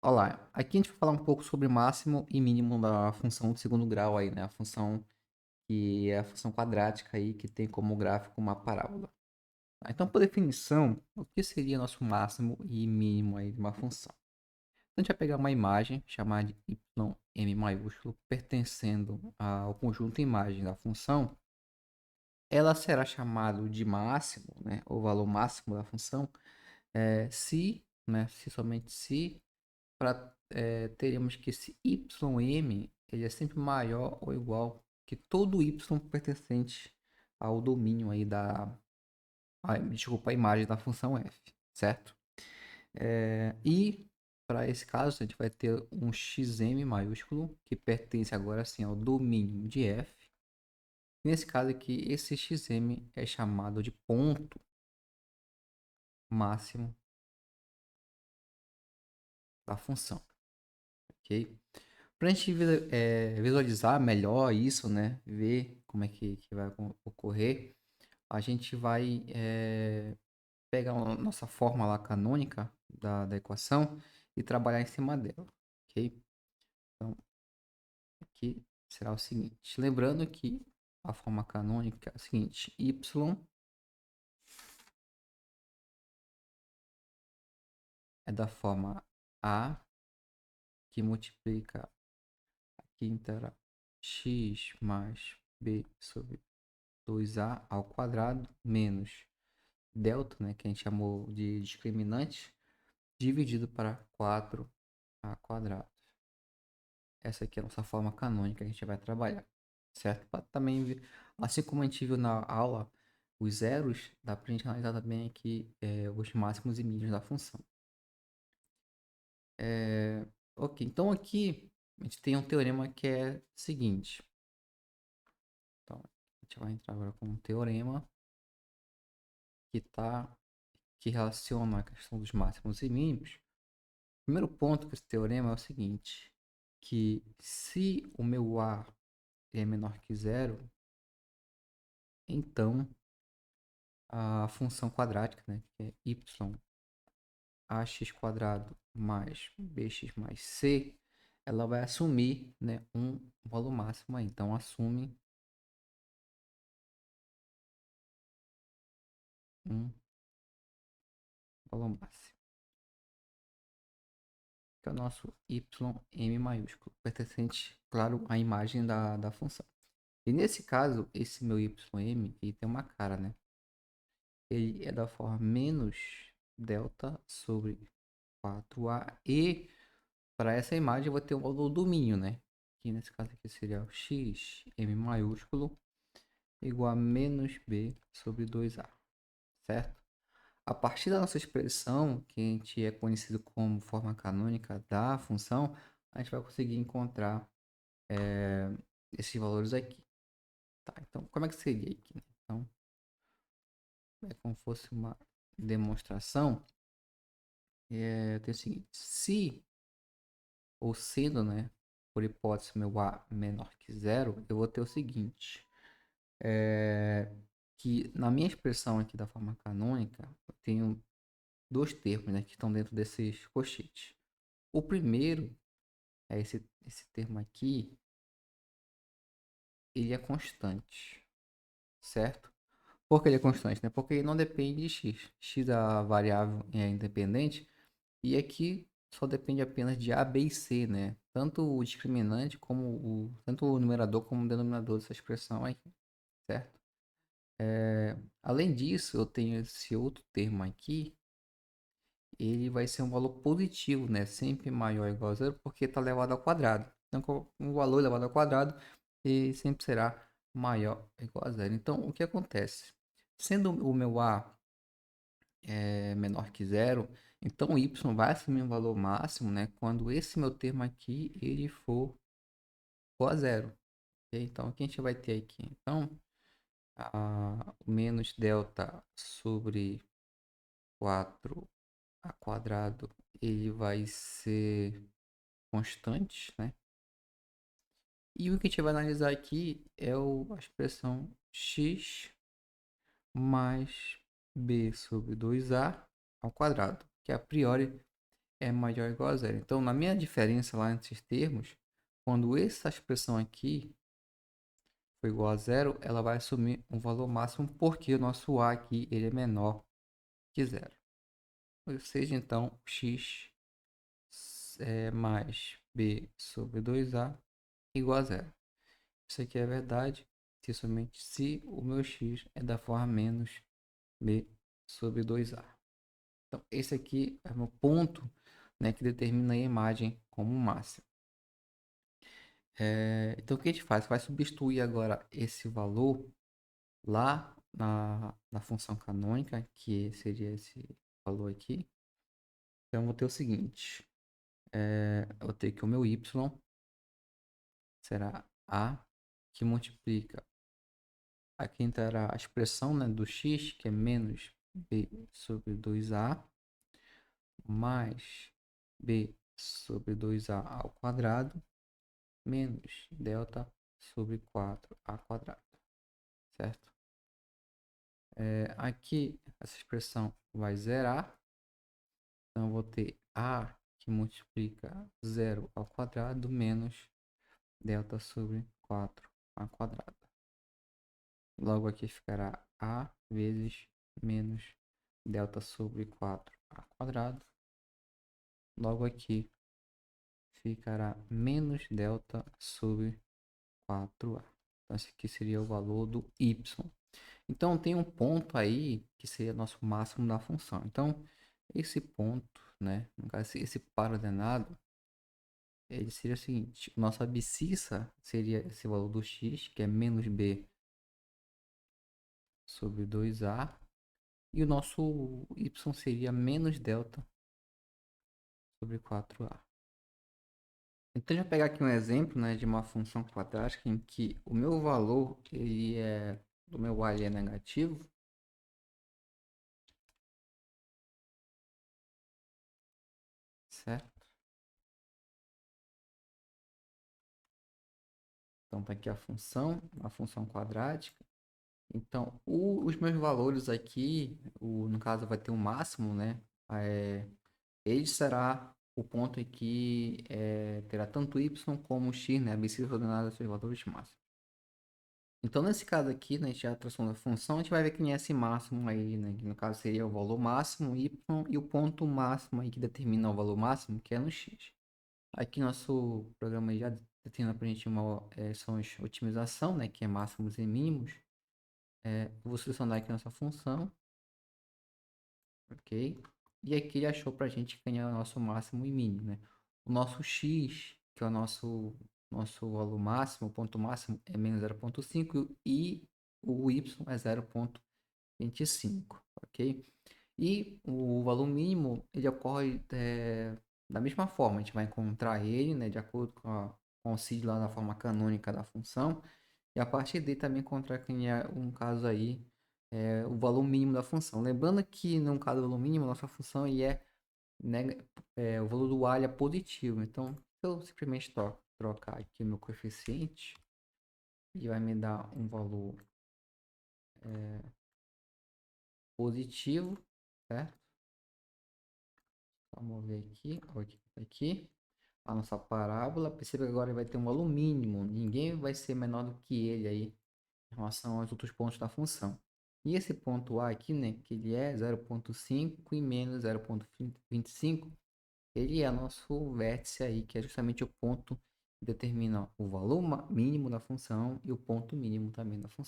Olá, aqui a gente vai falar um pouco sobre máximo e mínimo da função de segundo grau aí, né? A função que é a função quadrática aí, que tem como gráfico uma parábola. Então, por definição, o que seria nosso máximo e mínimo aí de uma função? Então, a gente vai pegar uma imagem chamada de m maiúsculo, pertencendo ao conjunto imagem da função. Ela será chamada de máximo, né? O valor máximo da função, se, né? Se somente se teremos que esse ym ele é sempre maior ou igual que todo y pertencente ao domínio aí desculpa, a imagem da função f, certo? E para esse caso a gente vai ter um xm maiúsculo que pertence agora assim ao domínio de f. Nesse caso aqui, esse xm é chamado de ponto máximo da função, ok? Para a gente visualizar melhor isso, né? Ver como é que vai ocorrer, a gente vai pegar a nossa fórmula canônica da equação e trabalhar em cima dela, ok? Então, aqui será o seguinte. Lembrando que a forma canônica é a seguinte. Y é da forma A, que multiplica aqui inteira x mais b sobre 2a ao quadrado menos delta, né, que a gente chamou de discriminante, dividido para 4a quadrado. Essa aqui é a nossa forma canônica que a gente vai trabalhar, certo? Também, assim como a gente viu na aula, os zeros, dá para a gente analisar também aqui os máximos e mínimos da função. Ok, então aqui a gente tem um teorema que é o seguinte. Então, a gente vai entrar agora com um teorema que relaciona a questão dos máximos e mínimos. O primeiro ponto desse teorema é o seguinte, que se o meu A é menor que zero, então a função quadrática, né, que é y ax quadrado mais bx mais c, ela vai assumir, né, um valor máximo aí. Então assume um valor máximo, que é o nosso ym maiúsculo, pertencente, claro, à imagem da função. E nesse caso, esse meu ym, ele tem uma cara, né? Ele é da forma menos delta sobre 4a, e para essa imagem eu vou ter o valor do domínio, né? Que nesse caso aqui seria o x m maiúsculo igual a menos b sobre 2a, certo? A partir da nossa expressão, que a gente é conhecido como forma canônica da função, a gente vai conseguir encontrar esses valores aqui. Tá, então como é que seria aqui, né? Então, é como se fosse uma demonstração. Tem o seguinte, se ou sendo, né, por hipótese, meu A menor que zero, eu vou ter o seguinte, é, que na minha expressão aqui da forma canônica, eu tenho dois termos, né, que estão dentro desses cochetes. O primeiro é esse termo aqui, ele é constante, certo? Por que ele é constante, né? Porque ele não depende de x. X, a variável, é independente. E aqui só depende apenas de A, B e C, né? Tanto o discriminante tanto o numerador como o denominador dessa expressão aqui, certo? Além disso, eu tenho esse outro termo aqui, ele vai ser um valor positivo, né? Sempre maior ou igual a zero, porque está elevado ao quadrado. Então, com um valor elevado ao quadrado, ele sempre será maior ou igual a zero. Então, o que acontece? Sendo o meu A menor que zero, então o y vai assumir um valor máximo, né, quando esse meu termo aqui ele for igual a zero. Ok? Então, o que a gente vai ter aqui? Então, o menos delta sobre 4a quadrado, ele vai ser constante, né? E o que a gente vai analisar aqui é a expressão x mais b sobre 2a ao quadrado, que a priori é maior ou igual a zero. Então, na minha diferença lá entre esses termos, quando essa expressão aqui for igual a zero, ela vai assumir um valor máximo porque o nosso a aqui ele é menor que zero. Ou seja, então, x é mais b sobre 2a igual a zero. Isso aqui é verdade se somente se o meu x é da forma menos b sobre 2a. Então, esse aqui é o meu ponto, né, que determina a imagem como máxima. Então, o que a gente faz? Vai substituir agora esse valor lá na função canônica, que seria esse valor aqui. Então, eu vou ter o seguinte. Eu vou ter que o meu y será a que multiplica. Aqui entrará a expressão, né, do x, que é menos b sobre 2a, mais b sobre 2a ao quadrado, menos delta sobre 4a quadrado, certo? Aqui essa expressão vai zerar, então eu vou ter a que multiplica 0 ao quadrado menos delta sobre 4a quadrado. Logo aqui ficará a vezes menos delta sobre 4a quadrado. Logo aqui ficará menos delta sobre 4a. Então esse aqui seria o valor do y. Então tem um ponto aí que seria nosso máximo da função. Então esse ponto, né, no caso esse par-ordenado, ele seria o seguinte: nossa abscissa seria esse valor do x, que é menos b sobre 2a, e o nosso y seria menos delta sobre 4a. Então, já pegar aqui um exemplo, né, de uma função quadrática em que o meu valor ele é do meu a é negativo, certo? Então, tá aqui a função quadrática. Então, os meus valores aqui, no caso vai ter um máximo, né? Ele será o ponto em que terá tanto y como x, né? Abscissa ordenada dos seus valores máximos. Então, nesse caso aqui, né, a gente já transforma a função, a gente vai ver quem é esse máximo aí, né? Que no caso seria o valor máximo, y, e o ponto máximo aí que determina o valor máximo, que é no x. Aqui nosso programa já determina para a gente uma são as otimização, né? Que é máximos e mínimos. Vou selecionar aqui nossa função, ok? E aqui ele achou para a gente ganhar o nosso máximo e mínimo, né? O nosso x, que é o nosso valor máximo, o ponto máximo é menos 0,5 e o y é 0,25, ok? E o valor mínimo, ele ocorre da mesma forma, a gente vai encontrar ele, né, de acordo com o signo lá na forma canônica da função, e a partir dele também encontrar quem é um caso aí, o valor mínimo da função. Lembrando que no caso do valor mínimo, nossa função ele o valor do a é positivo, então se eu simplesmente trocar aqui o meu coeficiente, ele vai me dar um valor positivo, certo? Vamos ver aqui, aqui a nossa parábola. Perceba que agora vai ter um valor mínimo, ninguém vai ser menor do que ele aí em relação aos outros pontos da função. E esse ponto A aqui, né, que ele é 0,5 e menos 0,25, ele é nosso vértice aí, que é justamente o ponto que determina o valor mínimo da função e o ponto mínimo também da função.